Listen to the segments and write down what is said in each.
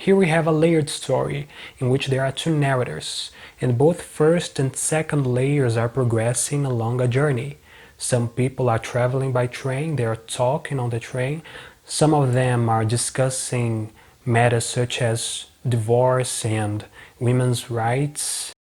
Here we have a layered story in which there are two narrators, and both first and second layers are progressing along a journey. Some people are traveling by train, they are talking on the train. Some of them are discussing matters such as divorce and women's rights.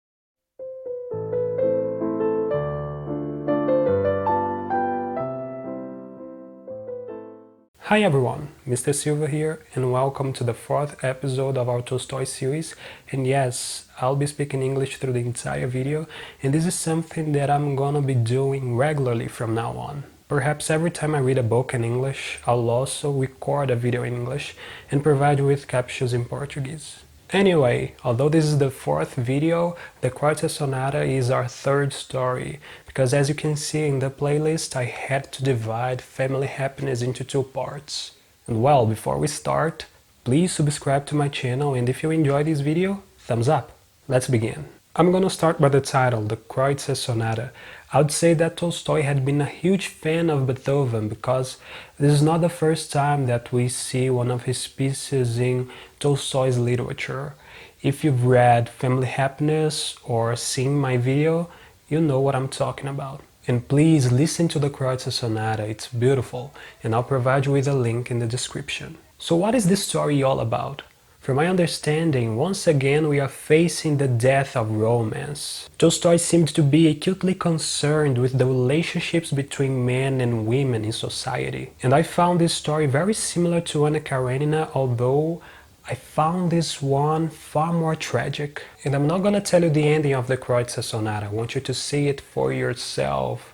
Hi everyone, Mr. Silva here, and welcome to the fourth episode of our TOLSTOY series. And yes, I'll be speaking English through the entire video, and this is something that I'm gonna be doing regularly from now on. Perhaps every time I read a book in English, I'll also record a video in English and provide you with captions in Portuguese. Anyway, although this is the fourth video, the Kreutzer Sonata is our third story, because as you can see in the playlist, I had to divide family happiness into two parts. And well, before we start, please subscribe to my channel, and if you enjoyed this video, thumbs up. Let's begin. I'm gonna start by the title, the Kreutzer Sonata. I would say that Tolstoy had been a huge fan of Beethoven because this is not the first time that we see one of his pieces in Tolstoy's literature. If you've read Family Happiness or seen my video, you know what I'm talking about. And please listen to the Kreutzer Sonata, it's beautiful, and I'll provide you with a link in the description. So what is this story all about? From my understanding, once again we are facing the death of romance. Tolstoy seemed to be acutely concerned with the relationships between men and women in society. And I found this story very similar to Anna Karenina, although I found this one far more tragic. And I'm not gonna tell you the ending of the Kreutzer Sonata, I want you to see it for yourself.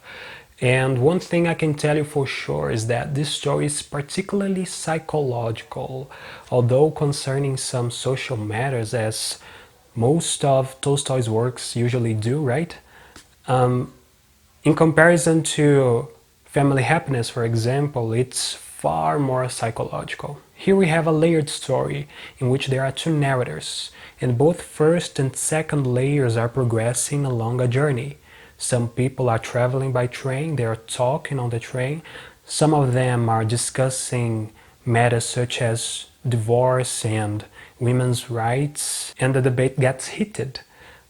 And one thing I can tell you for sure is that this story is particularly psychological, although concerning some social matters, as most of Tolstoy's works usually do, right? In comparison to Family Happiness, for example, it's far more psychological. Here we have a layered story in which there are two narrators, and both first and second layers are progressing along a journey. Some people are traveling by train, they are talking on the train. Some of them are discussing matters such as divorce and women's rights, and the debate gets heated.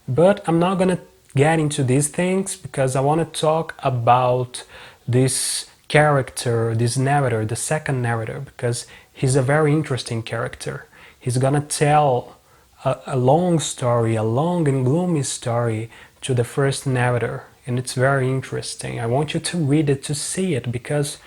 But I'm not gonna get into these things because I want to talk about this character, this narrator, the second narrator, because he's a very interesting character. He's gonna tell a long story, a long and gloomy story to the first narrator, and it's very interesting. I want you to read it to see it because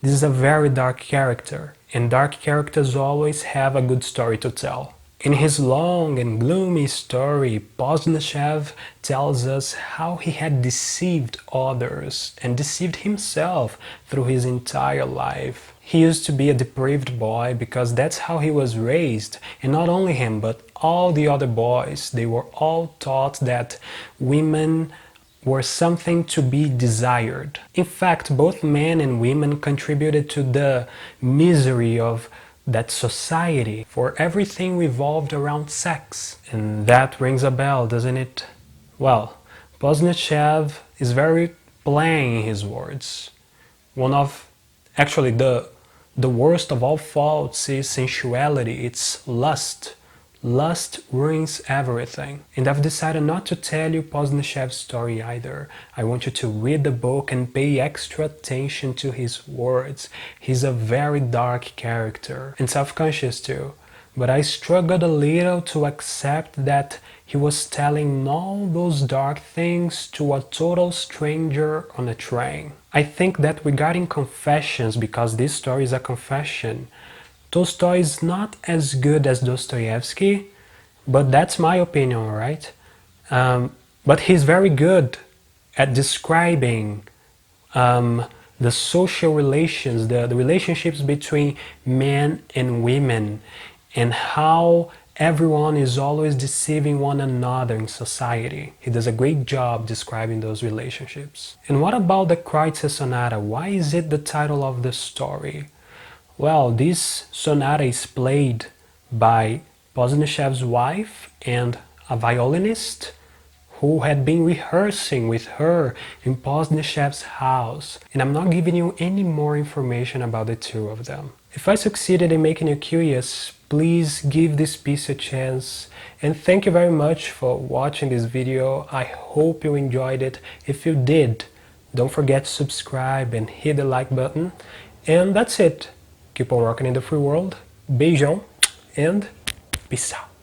this is a very dark character, and dark characters always have a good story to tell. In his long and gloomy story, Posdnichev tells us how he had deceived others and deceived himself through his entire life. He used to be a depraved boy because that's how he was raised, and not only him, but all the other boys. They were all taught that women were something to be desired. In fact, both men and women contributed to the misery of that society, for everything revolved around sex. And that rings a bell, doesn't it? Well, Posdnichev is very plain in his words. Actually, the worst of all faults is sensuality, it's lust. Lust ruins everything. And I've decided not to tell you Posdnichev's story either. I want you to read the book and pay extra attention to his words. He's a very dark character and self-conscious too. But I struggled a little to accept that he was telling all those dark things to a total stranger on a train. I think that regarding confessions, because this story is a confession, Tolstoy is not as good as Dostoevsky, but that's my opinion, alright? But he's very good at describing the social relations, the relationships between men and women, and how everyone is always deceiving one another in society. He does a great job describing those relationships. And what about the Kreutzer Sonata? Why is it the title of the story? Well, this sonata is played by Posdnichev's wife and a violinist who had been rehearsing with her in Posdnichev's house. And I'm not giving you any more information about the two of them. If I succeeded in making you curious, please give this piece a chance. And thank you very much for watching this video. I hope you enjoyed it. If you did, don't forget to subscribe and hit the like button. And that's it. Keep on rocking in the free world. Beijão and peace out.